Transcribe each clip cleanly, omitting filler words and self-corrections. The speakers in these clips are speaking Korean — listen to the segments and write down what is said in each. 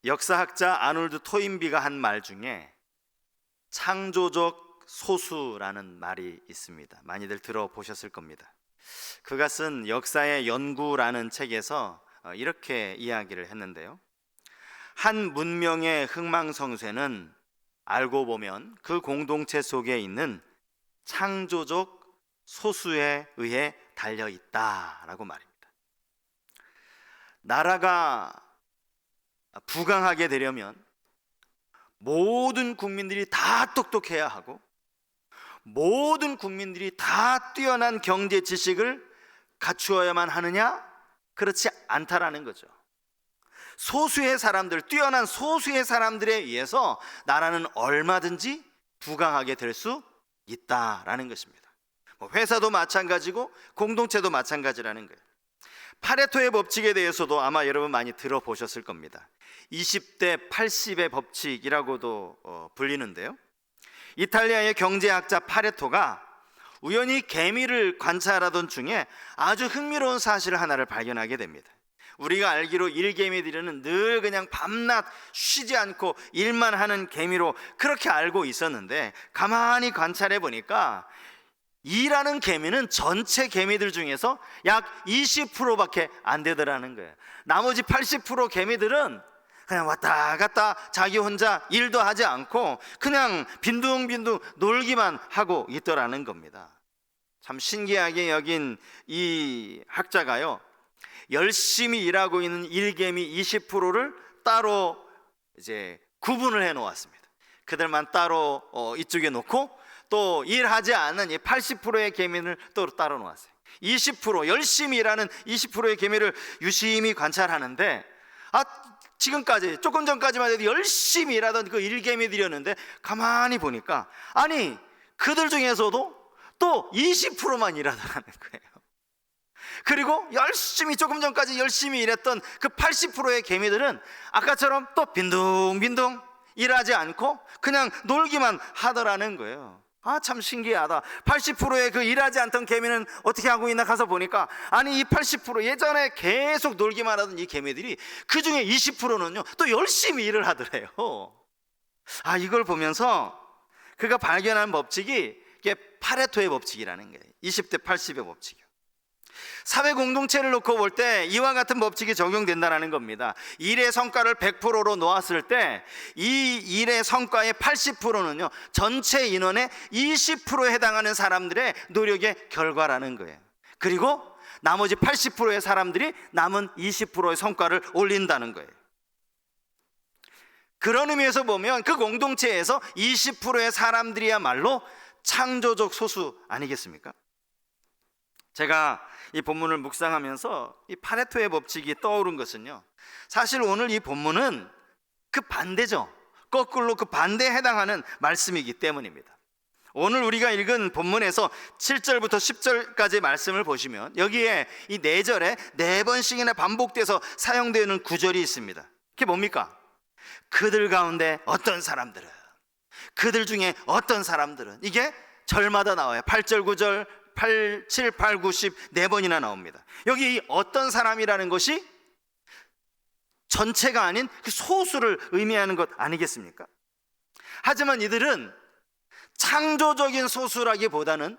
역사학자 아놀드 토인비가 한 말 중에 창조적 소수라는 말이 있습니다. 많이들 들어보셨을 겁니다. 그가 쓴 역사의 연구라는 책에서 이렇게 이야기를 했는데요, 한 문명의 흥망성쇠는 알고 보면 그 공동체 속에 있는 창조적 소수에 의해 달려있다라고 말입니다. 나라가 부강하게 되려면 모든 국민들이 다 똑똑해야 하고 모든 국민들이 다 뛰어난 경제 지식을 갖추어야만 하느냐? 그렇지 않다라는 거죠. 소수의 사람들, 뛰어난 소수의 사람들에 의해서 나라는 얼마든지 부강하게 될 수 있다라는 것입니다. 회사도 마찬가지고 공동체도 마찬가지라는 거예요. 파레토의 법칙에 대해서도 아마 여러분 많이 들어보셨을 겁니다. 20대 80의 법칙이라고도 불리는데요, 이탈리아의 경제학자 파레토가 우연히 개미를 관찰하던 중에 아주 흥미로운 사실 하나를 발견하게 됩니다. 우리가 알기로 일개미들은 늘 그냥 밤낮 쉬지 않고 일만 하는 개미로 그렇게 알고 있었는데, 가만히 관찰해 보니까 일하는 개미는 전체 개미들 중에서 약 20%밖에 안 되더라는 거예요. 나머지 80% 개미들은 그냥 왔다 갔다 자기 혼자 일도 하지 않고 그냥 빈둥빈둥 놀기만 하고 있더라는 겁니다. 참 신기하게 여긴 이 학자가요, 열심히 일하고 있는 일개미 20%를 따로 이제 구분을 해 놓았습니다. 그들만 따로 이쪽에 놓고 또 일하지 않는 이 80%의 개미를 또 따로 놓았어요. 20% 열심히 일하는 20%의 개미를 유심히 관찰하는데, 지금까지 조금 전까지만 해도 열심히 일하던 그 일개미들이었는데 가만히 보니까 아니 그들 중에서도 또 20%만 일하더라는 거예요. 그리고 조금 전까지 열심히 일했던 그 80%의 개미들은 아까처럼 또 빈둥빈둥 일하지 않고 그냥 놀기만 하더라는 거예요. 참 신기하다. 80%의 그 일하지 않던 개미는 어떻게 하고 있나 가서 보니까 아니 이 80% 예전에 계속 놀기만 하던 이 개미들이 그 중에 20%는요 또 열심히 일을 하더래요. 이걸 보면서 그가 발견한 법칙이 이게 파레토의 법칙이라는 거예요. 20대 80의 법칙이요. 사회 공동체를 놓고 볼 때 이와 같은 법칙이 적용된다는 겁니다. 일의 성과를 100%로 놓았을 때 이 일의 성과의 80%는요 전체 인원의 20%에 해당하는 사람들의 노력의 결과라는 거예요. 그리고 나머지 80%의 사람들이 남은 20%의 성과를 올린다는 거예요. 그런 의미에서 보면 그 공동체에서 20%의 사람들이야말로 창조적 소수 아니겠습니까? 제가 이 본문을 묵상하면서 이 파레토의 법칙이 떠오른 것은요, 사실 오늘 이 본문은 그 반대죠. 거꾸로 그 반대에 해당하는 말씀이기 때문입니다. 오늘 우리가 읽은 본문에서 7절부터 10절까지 말씀을 보시면 여기에 이 4절에 4번씩이나 반복돼서 사용되는 구절이 있습니다. 그게 뭡니까? 그들 가운데 어떤 사람들은, 그들 중에 어떤 사람들은, 이게 절마다 나와요. 8절 9절 8, 7, 8, 9, 10 4번이나 나옵니다. 여기 이 어떤 사람이라는 것이 전체가 아닌 그 소수를 의미하는 것 아니겠습니까? 하지만 이들은 창조적인 소수라기보다는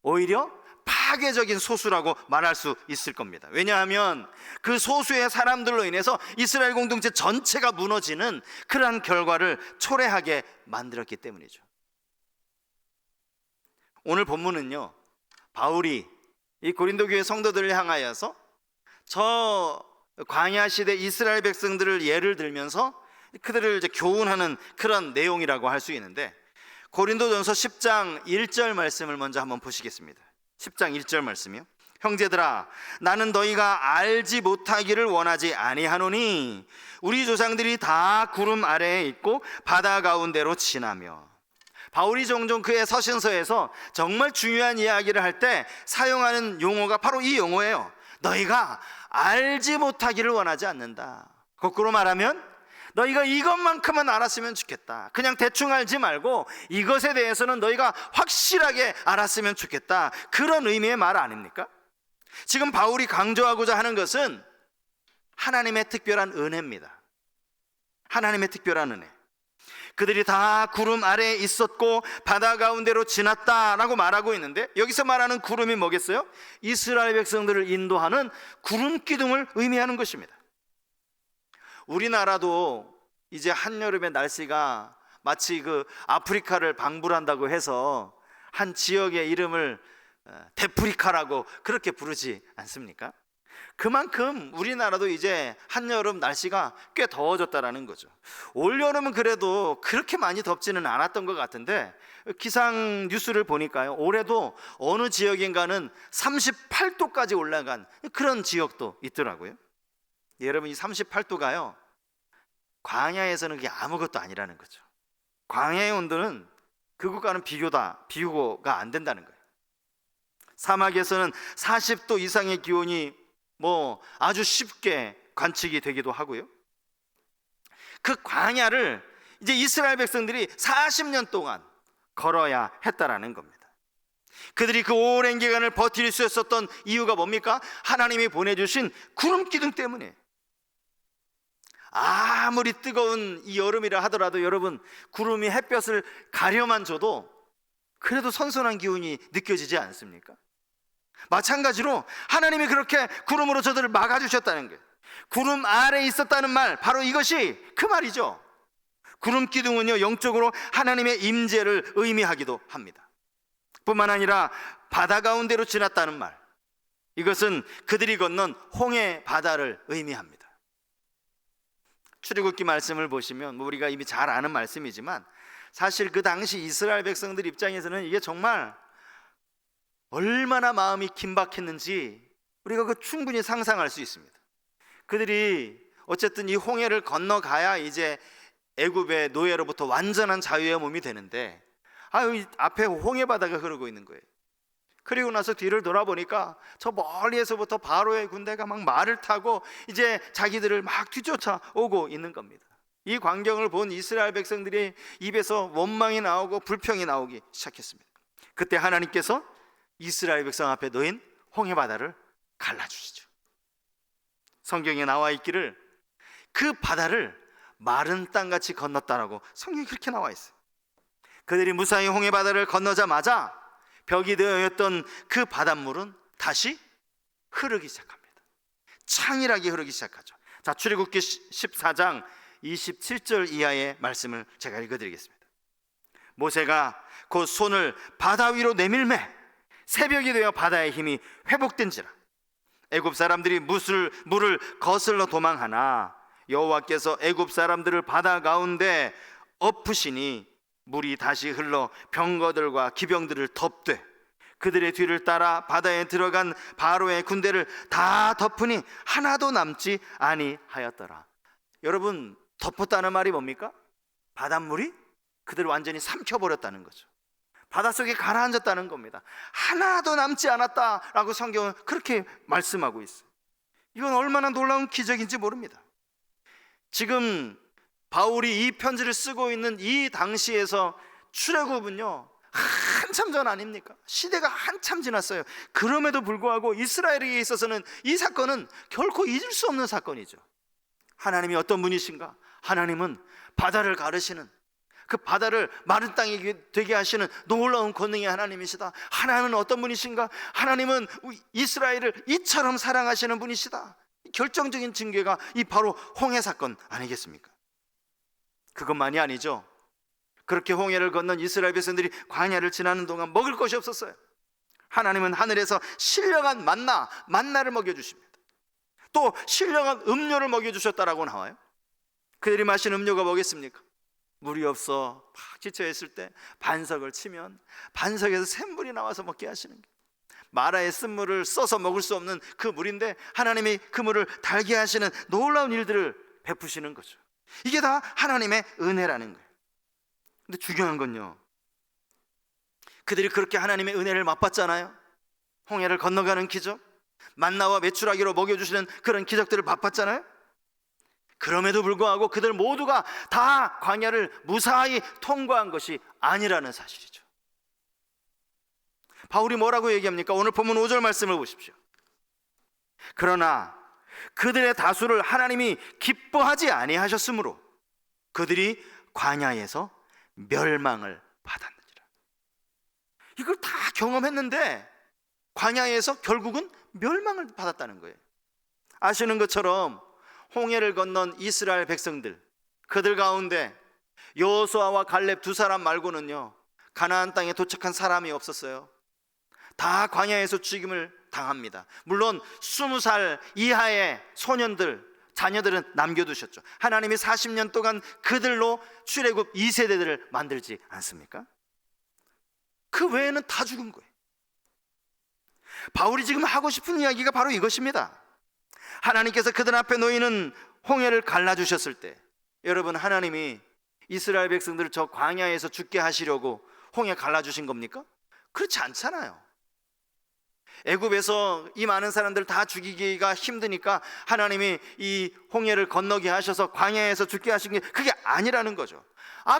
오히려 파괴적인 소수라고 말할 수 있을 겁니다. 왜냐하면 그 소수의 사람들로 인해서 이스라엘 공동체 전체가 무너지는 그러한 결과를 초래하게 만들었기 때문이죠. 오늘 본문은요, 바울이 이 고린도 교회 성도들을 향하여서 저 광야 시대 이스라엘 백성들을 예를 들면서 그들을 이제 교훈하는 그런 내용이라고 할 수 있는데, 고린도전서 10장 1절 말씀을 먼저 한번 보시겠습니다. 10장 1절 말씀이요. 형제들아, 나는 너희가 알지 못하기를 원하지 아니하노니 우리 조상들이 다 구름 아래에 있고 바다 가운데로 지나며. 바울이 종종 그의 서신서에서 정말 중요한 이야기를 할 때 사용하는 용어가 바로 이 용어예요. 너희가 알지 못하기를 원하지 않는다. 거꾸로 말하면 너희가 이것만큼은 알았으면 좋겠다. 그냥 대충 알지 말고 이것에 대해서는 너희가 확실하게 알았으면 좋겠다. 그런 의미의 말 아닙니까? 지금 바울이 강조하고자 하는 것은 하나님의 특별한 은혜입니다. 하나님의 특별한 은혜. 그들이 다 구름 아래에 있었고 바다 가운데로 지났다라고 말하고 있는데, 여기서 말하는 구름이 뭐겠어요? 이스라엘 백성들을 인도하는 구름 기둥을 의미하는 것입니다. 우리나라도 이제 한여름의 날씨가 마치 그 아프리카를 방불한다고 해서 한 지역의 이름을 데프리카라고 그렇게 부르지 않습니까? 그만큼 우리나라도 이제 한여름 날씨가 꽤 더워졌다라는 거죠. 올여름은 그래도 그렇게 많이 덥지는 않았던 것 같은데, 기상 뉴스를 보니까요, 올해도 어느 지역인가는 38도까지 올라간 그런 지역도 있더라고요. 여러분, 이 38도가요 광야에서는 그게 아무것도 아니라는 거죠. 광야의 온도는 그것과는 비교가 안 된다는 거예요. 사막에서는 40도 이상의 기온이 아주 쉽게 관측이 되기도 하고요. 그 광야를 이제 이스라엘 백성들이 40년 동안 걸어야 했다라는 겁니다. 그들이 그 오랜 기간을 버틸 수 있었던 이유가 뭡니까? 하나님이 보내주신 구름 기둥 때문에. 아무리 뜨거운 이 여름이라 하더라도 여러분, 구름이 햇볕을 가려만 줘도 그래도 선선한 기운이 느껴지지 않습니까? 마찬가지로 하나님이 그렇게 구름으로 저들을 막아주셨다는 거예요. 구름 아래에 있었다는 말, 바로 이것이 그 말이죠. 구름 기둥은요, 영적으로 하나님의 임재를 의미하기도 합니다. 뿐만 아니라 바다 가운데로 지났다는 말, 이것은 그들이 건넌 홍해 바다를 의미합니다. 출애굽기 말씀을 보시면 우리가 이미 잘 아는 말씀이지만, 사실 그 당시 이스라엘 백성들 입장에서는 이게 정말 얼마나 마음이 긴박했는지 우리가 그 충분히 상상할 수 있습니다. 그들이 어쨌든 이 홍해를 건너가야 이제 애굽의 노예로부터 완전한 자유의 몸이 되는데, 앞에 홍해 바다가 흐르고 있는 거예요. 그리고 나서 뒤를 돌아보니까 저 멀리에서부터 바로의 군대가 막 말을 타고 이제 자기들을 막 뒤쫓아 오고 있는 겁니다. 이 광경을 본 이스라엘 백성들이 입에서 원망이 나오고 불평이 나오기 시작했습니다. 그때 하나님께서 이스라엘 백성 앞에 놓인 홍해 바다를 갈라주시죠. 성경에 나와 있기를 그 바다를 마른 땅같이 건넜다라고 성경에 그렇게 나와 있어요. 그들이 무사히 홍해 바다를 건너자마자 벽이 되어 있던 그 바닷물은 다시 흐르기 시작합니다. 창일하게 흐르기 시작하죠. 자, 출애굽기 14장 27절 이하의 말씀을 제가 읽어드리겠습니다. 모세가 곧 손을 바다 위로 내밀매 새벽이 되어 바다의 힘이 회복된지라. 애굽 사람들이 물을 거슬러 도망하나 여호와께서 애굽 사람들을 바다 가운데 엎으시니 물이 다시 흘러 병거들과 기병들을 덮되 그들의 뒤를 따라 바다에 들어간 바로의 군대를 다 덮으니 하나도 남지 아니하였더라. 여러분, 덮었다는 말이 뭡니까? 바닷물이 그들을 완전히 삼켜버렸다는 거죠. 바닷속에 가라앉았다는 겁니다. 하나도 남지 않았다라고 성경은 그렇게 말씀하고 있어요. 이건 얼마나 놀라운 기적인지 모릅니다. 지금 바울이 이 편지를 쓰고 있는 이 당시에서 출애굽은요 한참 전 아닙니까? 시대가 한참 지났어요. 그럼에도 불구하고 이스라엘에게 있어서는 이 사건은 결코 잊을 수 없는 사건이죠. 하나님이 어떤 분이신가? 하나님은 바다를 가르시는, 그 바다를 마른 땅이 되게 하시는 놀라운 권능의 하나님이시다. 하나님은 어떤 분이신가? 하나님은 이스라엘을 이처럼 사랑하시는 분이시다. 결정적인 징계가 이 바로 홍해 사건 아니겠습니까? 그것만이 아니죠. 그렇게 홍해를 건넌 이스라엘 백성들이 광야를 지나는 동안 먹을 것이 없었어요. 하나님은 하늘에서 신령한 만나를 먹여주십니다. 또 신령한 음료를 먹여주셨다라고 나와요. 그들이 마신 음료가 뭐겠습니까? 물이 없어 막 지쳐있을 때 반석을 치면 반석에서 샘물이 나와서 먹게 하시는 거예요. 마라의 쓴물을 써서 먹을 수 없는 그 물인데 하나님이 그 물을 달게 하시는 놀라운 일들을 베푸시는 거죠. 이게 다 하나님의 은혜라는 거예요. 근데 중요한 건요, 그들이 그렇게 하나님의 은혜를 맛봤잖아요. 홍해를 건너가는 기적, 만나와 메추라기로 먹여주시는 그런 기적들을 맛봤잖아요. 그럼에도 불구하고 그들 모두가 다 광야를 무사히 통과한 것이 아니라는 사실이죠. 바울이 뭐라고 얘기합니까? 오늘 본문 5절 말씀을 보십시오. 그러나 그들의 다수를 하나님이 기뻐하지 아니하셨으므로 그들이 광야에서 멸망을 받았느니라. 이걸 다 경험했는데 광야에서 결국은 멸망을 받았다는 거예요. 아시는 것처럼 홍해를 건넌 이스라엘 백성들, 그들 가운데 여호수아와 갈렙 두 사람 말고는요 가나안 땅에 도착한 사람이 없었어요. 다 광야에서 죽임을 당합니다. 물론 20살 이하의 소년들, 자녀들은 남겨두셨죠. 하나님이 40년 동안 그들로 출애굽 2세대들을 만들지 않습니까? 그 외에는 다 죽은 거예요. 바울이 지금 하고 싶은 이야기가 바로 이것입니다. 하나님께서 그들 앞에 놓이는 홍해를 갈라주셨을 때, 여러분, 하나님이 이스라엘 백성들을 저 광야에서 죽게 하시려고 홍해 갈라주신 겁니까? 그렇지 않잖아요. 애굽에서 이 많은 사람들 다 죽이기가 힘드니까 하나님이 이 홍해를 건너게 하셔서 광야에서 죽게 하신 게 그게 아니라는 거죠.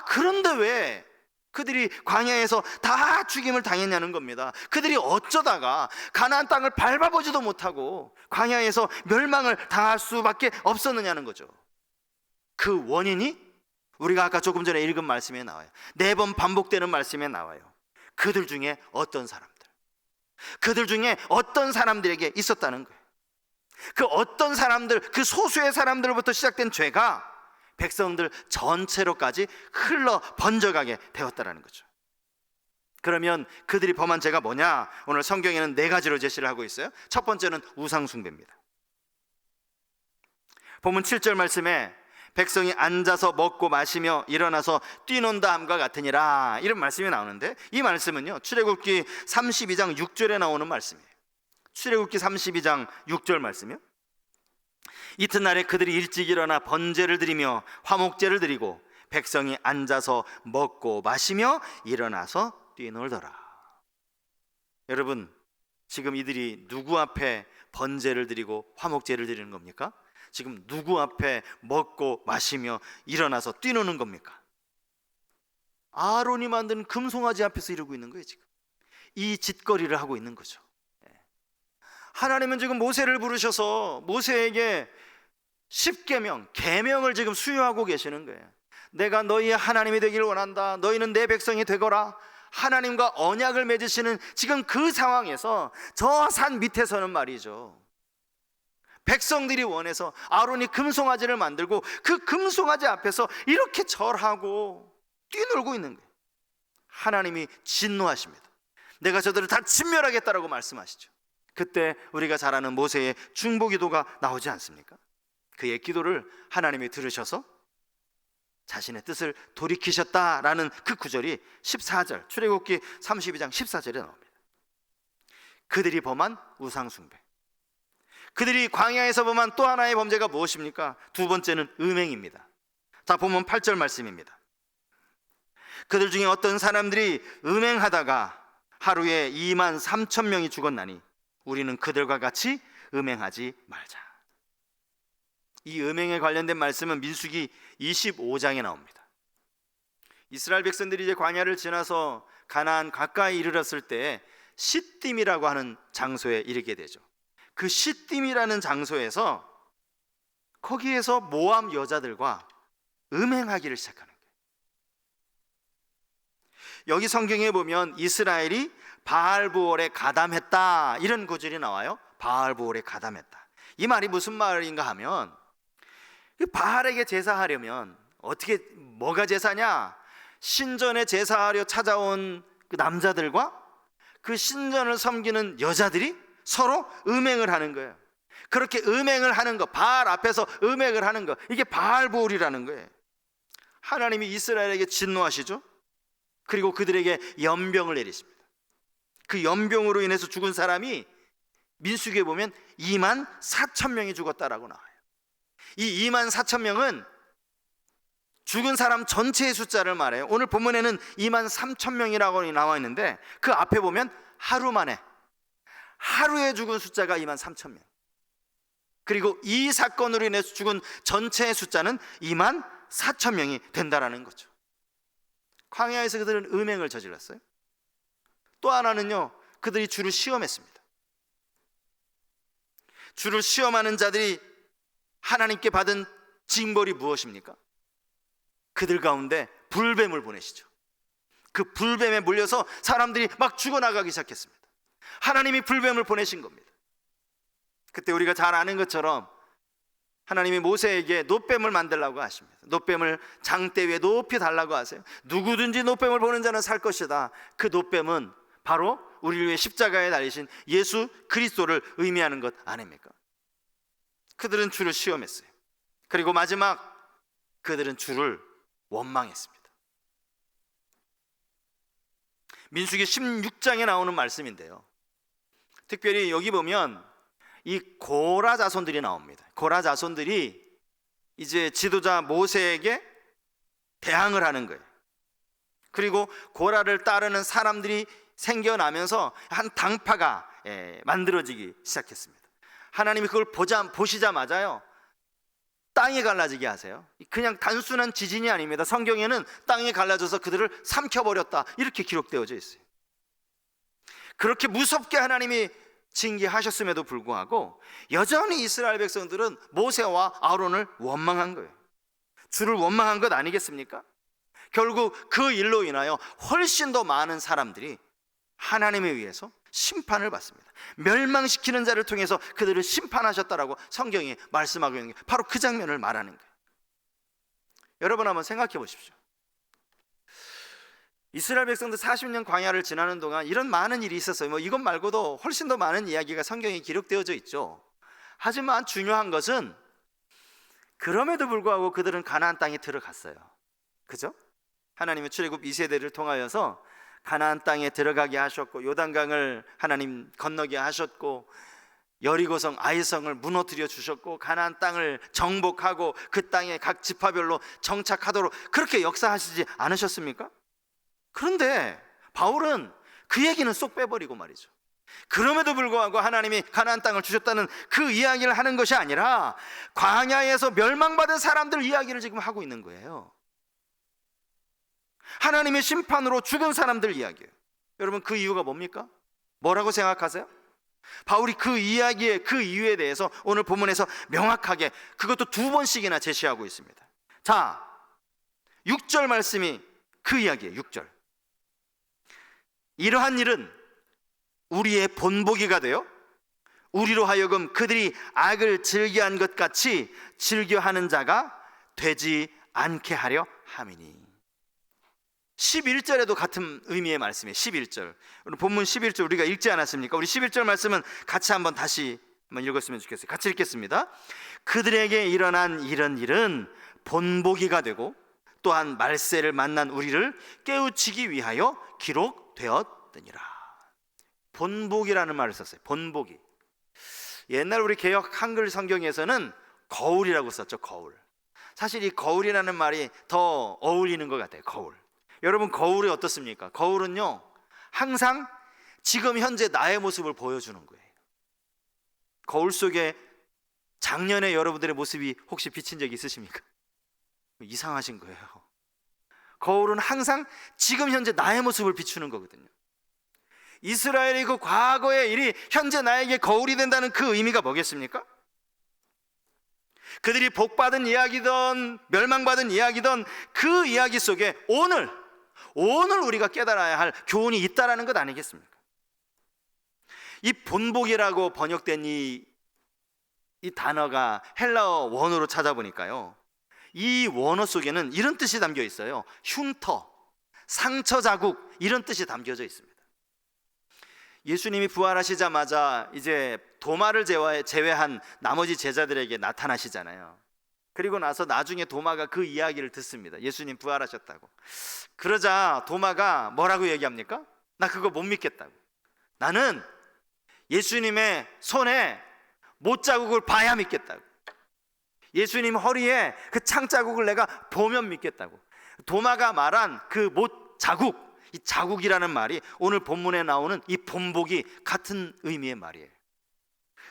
그런데 왜 그들이 광야에서 다 죽임을 당했냐는 겁니다. 그들이 어쩌다가 가나안 땅을 밟아보지도 못하고 광야에서 멸망을 당할 수밖에 없었느냐는 거죠. 그 원인이 우리가 아까 조금 전에 읽은 말씀에 나와요. 4번 반복되는 말씀에 나와요. 그들 중에 어떤 사람들에게 있었다는 거예요. 그 어떤 사람들, 그 소수의 사람들로부터 시작된 죄가 백성들 전체로까지 흘러 번져가게 되었다는 거죠. 그러면 그들이 범한 죄가 뭐냐? 오늘 성경에는 4가지로 제시를 하고 있어요. 첫 번째는 우상 숭배입니다. 본문 7절 말씀에 백성이 앉아서 먹고 마시며 일어나서 뛰논다 함과 같으니라, 이런 말씀이 나오는데, 이 말씀은요 출애굽기 32장 6절에 나오는 말씀이에요. 출애굽기 32장 6절 말씀이요. 이튿날에 그들이 일찍 일어나 번제를 드리며 화목제를 드리고 백성이 앉아서 먹고 마시며 일어나서 뛰놀더라. 여러분, 지금 이들이 누구 앞에 번제를 드리고 화목제를 드리는 겁니까? 지금 누구 앞에 먹고 마시며 일어나서 뛰노는 겁니까? 아론이 만든 금송아지 앞에서 이러고 있는 거예요. 지금 이 짓거리를 하고 있는 거죠. 하나님은 지금 모세를 부르셔서 모세에게 10계명, 계명을 지금 수요하고 계시는 거예요. 내가 너희의 하나님이 되기를 원한다. 너희는 내 백성이 되거라. 하나님과 언약을 맺으시는 지금 그 상황에서 저 산 밑에서는 말이죠, 백성들이 원해서 아론이 금송아지를 만들고 그 금송아지 앞에서 이렇게 절하고 뛰놀고 있는 거예요. 하나님이 진노하십니다. 내가 저들을 다 진멸하겠다라고 말씀하시죠. 그때 우리가 잘 아는 모세의 중보기도가 나오지 않습니까? 그의 기도를 하나님이 들으셔서 자신의 뜻을 돌이키셨다라는 그 구절이 14절, 출애굽기 32장 14절에 나옵니다. 그들이 범한 우상숭배, 그들이 광야에서 범한 또 하나의 범죄가 무엇입니까? 두 번째는 음행입니다. 자, 보면 8절 말씀입니다. 그들 중에 어떤 사람들이 음행하다가 하루에 2만 3천 명이 죽었나니 우리는 그들과 같이 음행하지 말자. 이 음행에 관련된 말씀은 민수기 25장에 나옵니다. 이스라엘 백성들이 이제 광야를 지나서 가나안 가까이 이르렀을 때 시딤이라고 하는 장소에 이르게 되죠. 그 시딤이라는 장소에서 거기에서 모압 여자들과 음행하기를 시작하는 거예요. 여기 성경에 보면 이스라엘이 바알브올에 가담했다, 이런 구절이 나와요. 바알브올에 가담했다. 이 말이 무슨 말인가 하면, 바알에게 제사하려면 어떻게, 뭐가 제사냐? 신전에 제사하려 찾아온 그 남자들과 그 신전을 섬기는 여자들이 서로 음행을 하는 거예요. 그렇게 음행을 하는 거, 바알 앞에서 음행을 하는 거, 이게 바알브올이라는 거예요. 하나님이 이스라엘에게 진노하시죠. 그리고 그들에게 연병을 내리십니다. 그 연병으로 인해서 죽은 사람이 민수기에 보면 2만 4천 명이 죽었다라고 나와요. 이 2만 4천 명은 죽은 사람 전체의 숫자를 말해요. 오늘 본문에는 2만 3천 명이라고 나와 있는데 그 앞에 보면 하루 만에, 하루에 죽은 숫자가 2만 3천 명, 그리고 이 사건으로 인해서 죽은 전체의 숫자는 2만 4천 명이 된다라는 거죠. 광야에서 그들은 음행을 저질렀어요. 또 하나는요, 그들이 주를 시험했습니다. 주를 시험하는 자들이 하나님께 받은 징벌이 무엇입니까? 그들 가운데 불뱀을 보내시죠. 그 불뱀에 물려서 사람들이 막 죽어나가기 시작했습니다. 하나님이 불뱀을 보내신 겁니다. 그때 우리가 잘 아는 것처럼 하나님이 모세에게 놋뱀을 만들라고 하십니다. 놋뱀을 장대 위에 높이 달라고 하세요. 누구든지 놋뱀을 보는 자는 살 것이다. 그 놋뱀은 바로 우리를 위해 십자가에 달리신 예수 그리스도를 의미하는 것 아닙니까? 그들은 주를 시험했어요. 그리고 마지막 그들은 주를 원망했습니다. 민수기 16장에 나오는 말씀인데요, 특별히 여기 보면 이 고라 자손들이 나옵니다. 고라 자손들이 이제 지도자 모세에게 대항을 하는 거예요. 그리고 고라를 따르는 사람들이 생겨나면서 한 당파가 만들어지기 시작했습니다. 하나님이 그걸 보시자마자요, 땅이 갈라지게 하세요. 그냥 단순한 지진이 아닙니다. 성경에는 땅이 갈라져서 그들을 삼켜버렸다, 이렇게 기록되어져 있어요. 그렇게 무섭게 하나님이 징계하셨음에도 불구하고 여전히 이스라엘 백성들은 모세와 아론을 원망한 거예요. 주를 원망한 것 아니겠습니까? 결국 그 일로 인하여 훨씬 더 많은 사람들이 하나님에 의해서 심판을 받습니다. 멸망시키는 자를 통해서 그들을 심판하셨다라고 성경이 말씀하고 있는 게 바로 그 장면을 말하는 거예요. 여러분 한번 생각해 보십시오. 이스라엘 백성들 40년 광야를 지나는 동안 이런 많은 일이 있었어요. 이것 말고도 훨씬 더 많은 이야기가 성경에 기록되어져 있죠. 하지만 중요한 것은 그럼에도 불구하고 그들은 가나안 땅에 들어갔어요. 그죠? 하나님의 출애굽 2세대를 통하여서 가나안 땅에 들어가게 하셨고, 요단강을 하나님 건너게 하셨고, 여리고성 아이성을 무너뜨려 주셨고, 가나안 땅을 정복하고 그 땅에 각 지파별로 정착하도록 그렇게 역사하시지 않으셨습니까? 그런데 바울은 그 얘기는 쏙 빼버리고 말이죠. 그럼에도 불구하고 하나님이 가나안 땅을 주셨다는 그 이야기를 하는 것이 아니라 광야에서 멸망받은 사람들 이야기를 지금 하고 있는 거예요. 하나님의 심판으로 죽은 사람들 이야기예요. 여러분, 그 이유가 뭡니까? 뭐라고 생각하세요? 바울이 그 이야기의 그 이유에 대해서 오늘 본문에서 명확하게 그것도 2번씩이나 제시하고 있습니다. 자, 6절 말씀이 그 이야기예요. 6절. 이러한 일은 우리의 본보기가 되어 우리로 하여금 그들이 악을 즐겨한 것 같이 즐겨하는 자가 되지 않게 하려 함이니. 11절에도 같은 의미의 말씀이에요. 11절. 본문 11절 우리가 읽지 않았습니까? 우리 11절 말씀은 같이 다시 한번 읽었으면 좋겠어요. 같이 읽겠습니다. 그들에게 일어난 이런 일은 본보기가 되고 또한 말세를 만난 우리를 깨우치기 위하여 기록되었더니라. 본보기라는 말을 썼어요. 본보기. 옛날 우리 개역 한글 성경에서는 거울이라고 썼죠. 거울. 사실 이 거울이라는 말이 더 어울리는 것 같아요. 거울. 여러분, 거울이 어떻습니까? 거울은요, 항상 지금 현재 나의 모습을 보여주는 거예요. 거울 속에 작년에 여러분들의 모습이 혹시 비친 적이 있으십니까? 이상하신 거예요. 거울은 항상 지금 현재 나의 모습을 비추는 거거든요. 이스라엘의 그 과거의 일이 현재 나에게 거울이 된다는 그 의미가 뭐겠습니까? 그들이 복받은 이야기든 멸망받은 이야기든 그 이야기 속에 오늘 우리가 깨달아야 할 교훈이 있다라는 것 아니겠습니까? 이 본복이라고 번역된 이 단어가 헬라어 원어로 찾아보니까요, 이 원어 속에는 이런 뜻이 담겨 있어요. 흉터, 상처 자국, 이런 뜻이 담겨져 있습니다. 예수님이 부활하시자마자 이제 도마를 제외한 나머지 제자들에게 나타나시잖아요. 그리고 나서 나중에 도마가 그 이야기를 듣습니다. 예수님 부활하셨다고. 그러자 도마가 뭐라고 얘기합니까? 나 그거 못 믿겠다고. 나는 예수님의 손에 못자국을 봐야 믿겠다고. 예수님 허리에 그 창자국을 내가 보면 믿겠다고. 도마가 말한 그 못자국, 이 자국이라는 말이 오늘 본문에 나오는 이 본복이 같은 의미의 말이에요.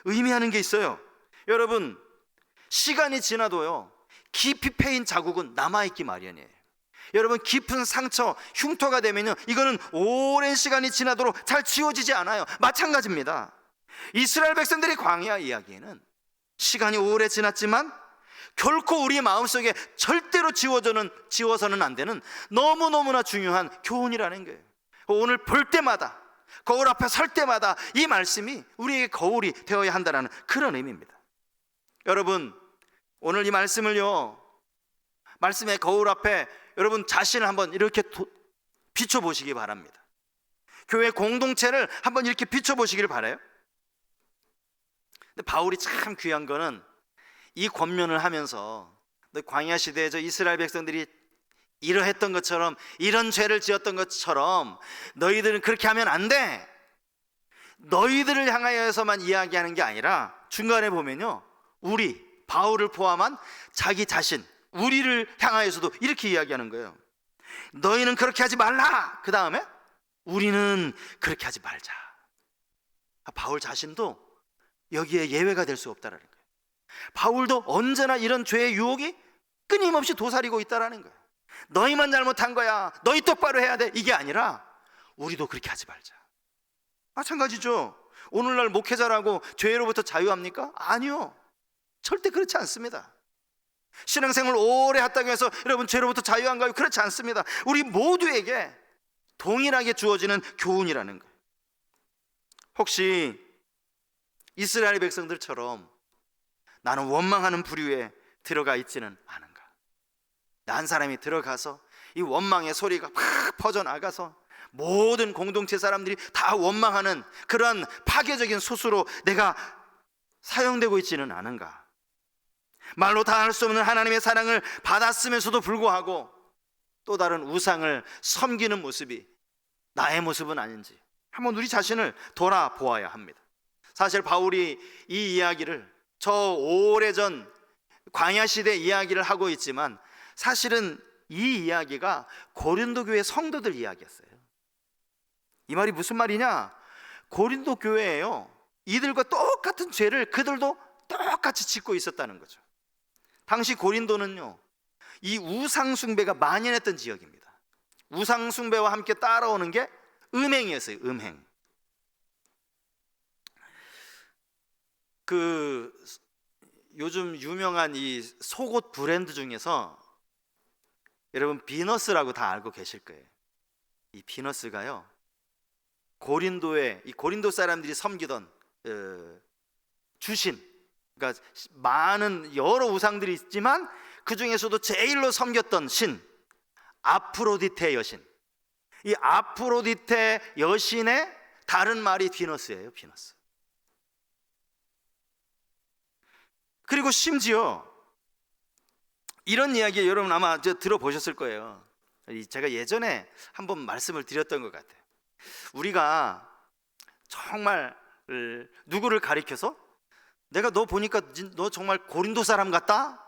의미하는 게 있어요. 여러분, 시간이 지나도요, 깊이 패인 자국은 남아있기 마련이에요. 여러분, 깊은 상처, 흉터가 되면요, 이거는 오랜 시간이 지나도록 잘 지워지지 않아요. 마찬가지입니다. 이스라엘 백성들의 광야 이야기에는 시간이 오래 지났지만 결코 우리 마음속에 절대로 지워서는 안 되는 너무너무나 중요한 교훈이라는 거예요. 오늘 볼 때마다, 거울 앞에 설 때마다 이 말씀이 우리에게 거울이 되어야 한다는 그런 의미입니다. 여러분, 오늘 이 말씀을요, 말씀의 거울 앞에 여러분 자신을 한번 이렇게 비춰보시기 바랍니다. 교회 공동체를 한번 이렇게 비춰보시길 바라요. 근데 바울이 참 귀한 거는 이 권면을 하면서 광야 시대에 저 이스라엘 백성들이 이러했던 것처럼, 이런 죄를 지었던 것처럼 너희들은 그렇게 하면 안 돼, 너희들을 향하여서만 이야기하는 게 아니라 중간에 보면요, 우리 바울을 포함한 자기 자신, 우리를 향하여서도 이렇게 이야기하는 거예요. 너희는 그렇게 하지 말라. 그 다음에 우리는 그렇게 하지 말자. 바울 자신도 여기에 예외가 될 수 없다라는 거예요. 바울도 언제나 이런 죄의 유혹이 끊임없이 도사리고 있다라는 거예요. 너희만 잘못한 거야, 너희 똑바로 해야 돼, 이게 아니라 우리도 그렇게 하지 말자. 마찬가지죠. 오늘날 목회자라고 죄로부터 자유합니까? 아니요, 절대 그렇지 않습니다. 신앙생활 오래 했다고 해서 여러분 죄로부터 자유한가요? 그렇지 않습니다. 우리 모두에게 동일하게 주어지는 교훈이라는 거예요. 혹시 이스라엘 백성들처럼 나는 원망하는 부류에 들어가 있지는 않은가? 한 사람이 들어가서 이 원망의 소리가 팍 퍼져나가서 모든 공동체 사람들이 다 원망하는 그런 파괴적인 소수로 내가 사용되고 있지는 않은가? 말로 다 할 수 없는 하나님의 사랑을 받았으면서도 불구하고 또 다른 우상을 섬기는 모습이 나의 모습은 아닌지 한번 우리 자신을 돌아보아야 합니다. 사실 바울이 이 이야기를 저 오래전 광야 시대 이야기를 하고 있지만 사실은 이 이야기가 고린도 교회 성도들 이야기였어요. 이 말이 무슨 말이냐? 고린도 교회예요, 이들과 똑같은 죄를 그들도 똑같이 짓고 있었다는 거죠. 당시 고린도는요, 이 우상 숭배가 만연했던 지역입니다. 우상 숭배와 함께 따라오는 게 음행이었어요. 음행. 그 요즘 유명한 이 속옷 브랜드 중에서 여러분 비너스라고 다 알고 계실 거예요. 이 비너스가요, 고린도에 이 고린도 사람들이 섬기던 주신, 그러니까 많은 여러 우상들이 있지만 그 중에서도 제일로 섬겼던 신 아프로디테 여신, 이 아프로디테 여신의 다른 말이 비너스예요. 비너스. 그리고 심지어 이런 이야기 여러분 아마 들어보셨을 거예요. 제가 예전에 한번 말씀을 드렸던 것 같아요. 우리가 정말 누구를 가리켜서 내가 너 보니까 너 정말 고린도 사람 같다?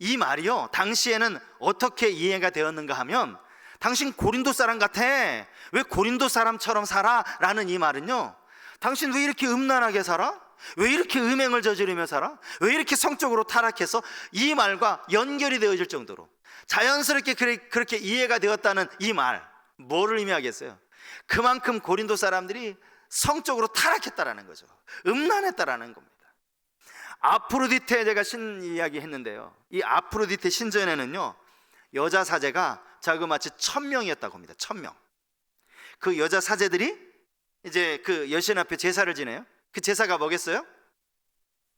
이 말이요, 당시에는 어떻게 이해가 되었는가 하면 당신 고린도 사람 같아, 왜 고린도 사람처럼 살아? 라는 이 말은요, 당신 왜 이렇게 음란하게 살아? 왜 이렇게 음행을 저지르며 살아? 왜 이렇게 성적으로 타락해서? 이 말과 연결이 되어질 정도로 자연스럽게 그렇게 이해가 되었다는 이 말, 뭐를 의미하겠어요? 그만큼 고린도 사람들이 성적으로 타락했다라는 거죠. 음란했다라는 겁니다. 아프로디테 제가 신 이야기 했는데요, 이 아프로디테 신전에는요 여자 사제가 자그마치 1000명이었다고 합니다. 1000명. 그 여자 사제들이 이제 그 여신 앞에 제사를 지내요. 그 제사가 뭐겠어요?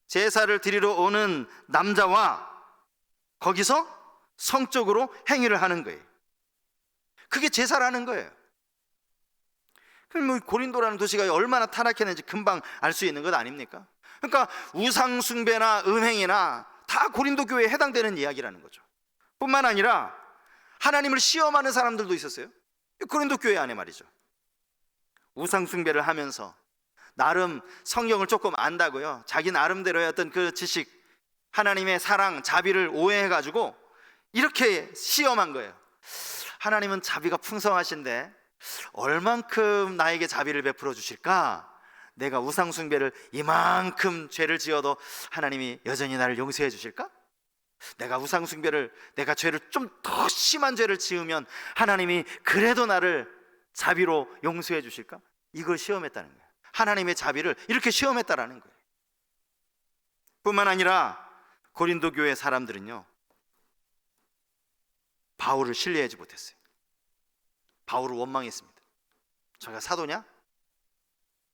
제사를 드리러 오는 남자와 거기서 성적으로 행위를 하는 거예요. 그게 제사라는 거예요. 그럼 뭐 고린도라는 도시가 얼마나 타락했는지 금방 알 수 있는 것 아닙니까? 그러니까 우상 숭배나 음행이나 다 고린도 교회에 해당되는 이야기라는 거죠. 뿐만 아니라 하나님을 시험하는 사람들도 있었어요. 고린도 교회 안에 말이죠. 우상 숭배를 하면서 나름 성경을 조금 안다고요, 자기 나름대로의 어떤 그 지식, 하나님의 사랑, 자비를 오해해가지고 이렇게 시험한 거예요. 하나님은 자비가 풍성하신데 얼만큼 나에게 자비를 베풀어 주실까? 내가 우상 숭배를 이만큼 죄를 지어도 하나님이 여전히 나를 용서해 주실까? 내가 우상 숭배를, 내가 죄를 좀 더 심한 죄를 지으면 하나님이 그래도 나를 자비로 용서해 주실까? 이걸 시험했다는 거예요. 하나님의 자비를 이렇게 시험했다라는 거예요. 뿐만 아니라 고린도 교회 사람들은요, 바울을 신뢰하지 못했어요. 바울을 원망했습니다. 저가 사도냐?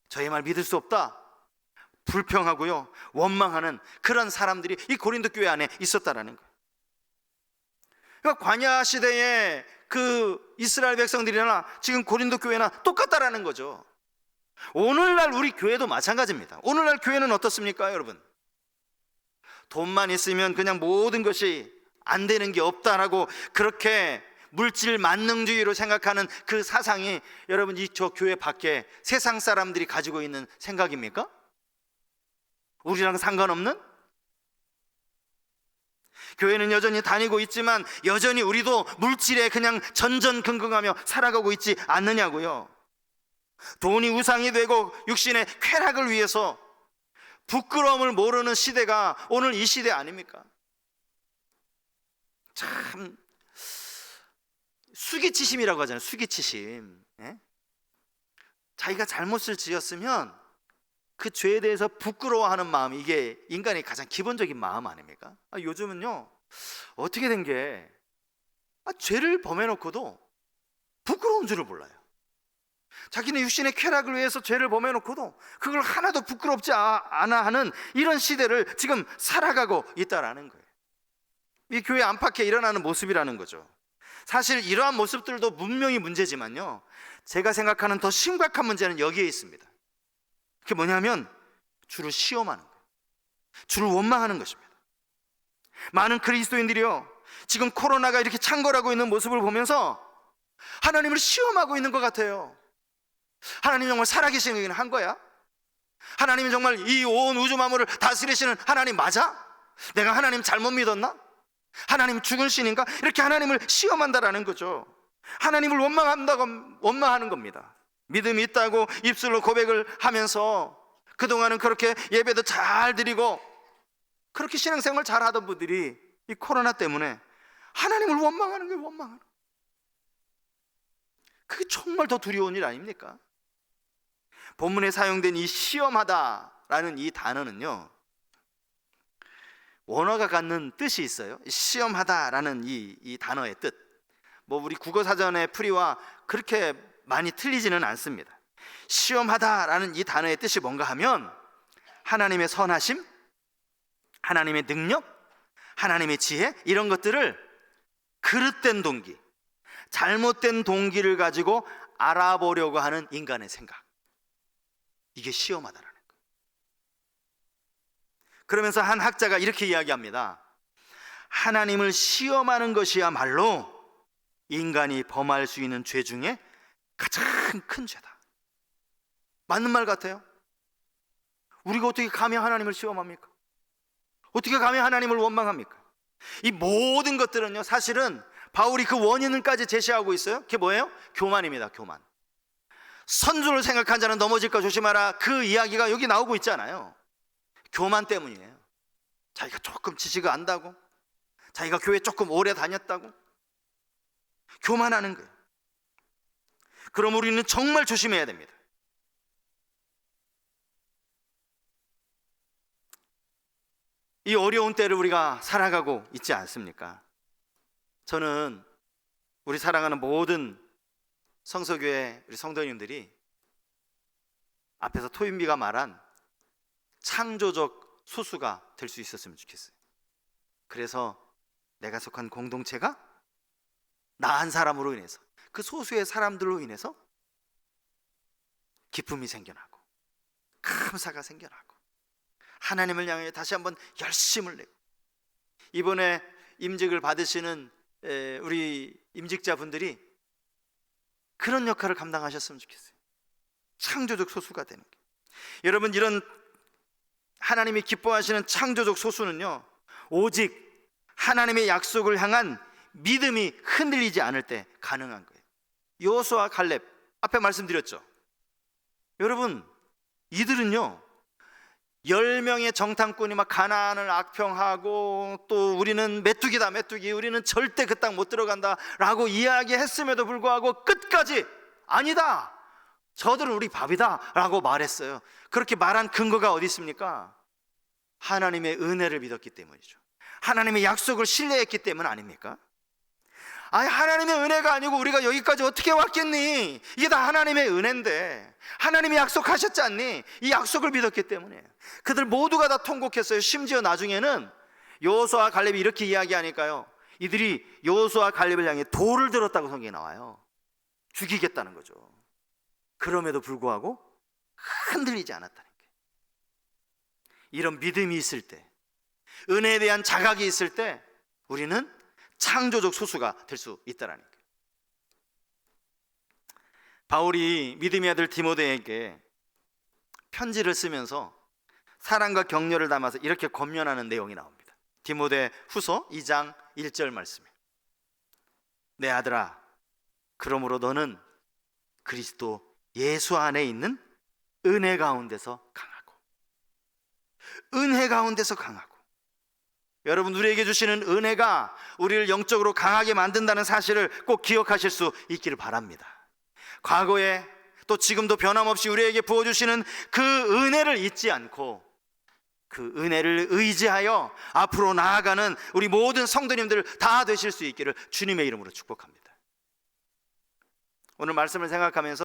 저의 말 믿을 수 없다. 불평하고요, 원망하는 그런 사람들이 이 고린도 교회 안에 있었다라는 거예요. 그러니까 광야 시대에 그 이스라엘 백성들이나 지금 고린도 교회나 똑같다라는 거죠. 오늘날 우리 교회도 마찬가지입니다. 오늘날 교회는 어떻습니까, 여러분? 돈만 있으면 그냥 모든 것이 안 되는 게 없다라고 그렇게 물질 만능주의로 생각하는 그 사상이 여러분 저 교회 밖에 세상 사람들이 가지고 있는 생각입니까? 우리랑 상관없는? 교회는 여전히 다니고 있지만 여전히 우리도 물질에 그냥 전전긍긍하며 살아가고 있지 않느냐고요. 돈이 우상이 되고 육신의 쾌락을 위해서 부끄러움을 모르는 시대가 오늘 이 시대 아닙니까? 참 수기치심이라고 하잖아요. 수기치심. 예? 자기가 잘못을 지었으면 그 죄에 대해서 부끄러워하는 마음, 이게 인간의 가장 기본적인 마음 아닙니까? 요즘은요, 어떻게 된 게 죄를 범해놓고도 부끄러운 줄을 몰라요. 자기네 육신의 쾌락을 위해서 죄를 범해놓고도 그걸 하나도 부끄럽지 않아 하는 이런 시대를 지금 살아가고 있다라는 거예요. 이 교회 안팎에 일어나는 모습이라는 거죠. 사실 이러한 모습들도 분명히 문제지만요, 제가 생각하는 더 심각한 문제는 여기에 있습니다. 그게 뭐냐면 주를 시험하는 거예요. 주를 원망하는 것입니다. 많은 그리스도인들이요, 지금 코로나가 이렇게 창궐하고 있는 모습을 보면서 하나님을 시험하고 있는 것 같아요. 하나님 정말 살아계시는 한 거야? 하나님이 정말 이 온 우주 만물을 다스리시는 하나님 맞아? 내가 하나님 잘못 믿었나? 하나님 죽은 신인가? 이렇게 하나님을 시험한다라는 거죠. 하나님을 원망하는 겁니다. 믿음이 있다고 입술로 고백을 하면서 그동안은 그렇게 예배도 잘 드리고 그렇게 신앙생활 잘 하던 분들이 이 코로나 때문에 하나님을 원망하는 거예요. 원망하는 거예요. 그게 정말 더 두려운 일 아닙니까? 본문에 사용된 이 시험하다라는 이 단어는요, 원어가 갖는 뜻이 있어요. 시험하다라는 이 단어의 뜻, 우리 국어사전의 풀이와 그렇게 많이 틀리지는 않습니다. 시험하다라는 이 단어의 뜻이 뭔가 하면 하나님의 선하심, 하나님의 능력, 하나님의 지혜, 이런 것들을 그릇된 동기, 잘못된 동기를 가지고 알아보려고 하는 인간의 생각, 이게 시험하다라는 거예요. 그러면서 한 학자가 이렇게 이야기합니다. 하나님을 시험하는 것이야말로 인간이 범할 수 있는 죄 중에 가장 큰 죄다. 맞는 말 같아요. 우리가 어떻게 감히 하나님을 시험합니까? 어떻게 감히 하나님을 원망합니까? 이 모든 것들은요, 사실은 바울이 그 원인까지 제시하고 있어요. 그게 뭐예요? 교만입니다. 교만. 선주를 생각한 자는 넘어질까 조심하라, 그 이야기가 여기 나오고 있잖아요. 교만 때문이에요. 자기가 조금 지식을 안다고, 자기가 교회 조금 오래 다녔다고 교만하는 거예요. 그럼 우리는 정말 조심해야 됩니다. 이 어려운 때를 우리가 살아가고 있지 않습니까? 저는 우리 사랑하는 모든 성서교회 우리 성도님들이 앞에서 토인비가 말한 창조적 소수가 될 수 있었으면 좋겠어요. 그래서 내가 속한 공동체가 나 한 사람으로 인해서, 그 소수의 사람들로 인해서 기쁨이 생겨나고 감사가 생겨나고 하나님을 향해 다시 한번 열심을 내고, 이번에 임직을 받으시는 우리 임직자분들이 그런 역할을 감당하셨으면 좋겠어요. 창조적 소수가 되는 게. 여러분, 이런 하나님이 기뻐하시는 창조적 소수는요, 오직 하나님의 약속을 향한 믿음이 흔들리지 않을 때 가능한 거예요. 여호수아, 갈렙, 앞에 말씀드렸죠. 여러분, 이들은요 10명의 정탐꾼이 막 가나안을 악평하고 또 우리는 메뚜기다 메뚜기, 우리는 절대 그 땅 못 들어간다 라고 이야기했음에도 불구하고 끝까지 아니다, 저들은 우리 밥이다 라고 말했어요. 그렇게 말한 근거가 어디 있습니까? 하나님의 은혜를 믿었기 때문이죠. 하나님의 약속을 신뢰했기 때문 아닙니까? 아니, 하나님의 은혜가 아니고 우리가 여기까지 어떻게 왔겠니? 이게 다 하나님의 은혜인데, 하나님이 약속하셨지 않니? 이 약속을 믿었기 때문에 그들 모두가 다 통곡했어요. 심지어 나중에는 여호수아와 갈렙이 이렇게 이야기하니까요, 이들이 여호수아와 갈렙을 향해 돌을 들었다고 성경에 나와요. 죽이겠다는 거죠. 그럼에도 불구하고 흔들리지 않았다는 게, 이런 믿음이 있을 때, 은혜에 대한 자각이 있을 때 우리는 창조적 소수가 될 수 있다는 거예요. 바울이 믿음의 아들 디모데에게 편지를 쓰면서 사랑과 격려를 담아서 이렇게 권면하는 내용이 나옵니다. 디모데 후서 2장 1절 말씀에, 내 아들아, 그러므로 너는 그리스도 예수 안에 있는 은혜 가운데서 강하고, 은혜 가운데서 강하고. 여러분, 우리에게 주시는 은혜가 우리를 영적으로 강하게 만든다는 사실을 꼭 기억하실 수 있기를 바랍니다. 과거에 또 지금도 변함없이 우리에게 부어주시는 그 은혜를 잊지 않고 그 은혜를 의지하여 앞으로 나아가는 우리 모든 성도님들 다 되실 수 있기를 주님의 이름으로 축복합니다. 오늘 말씀을 생각하면서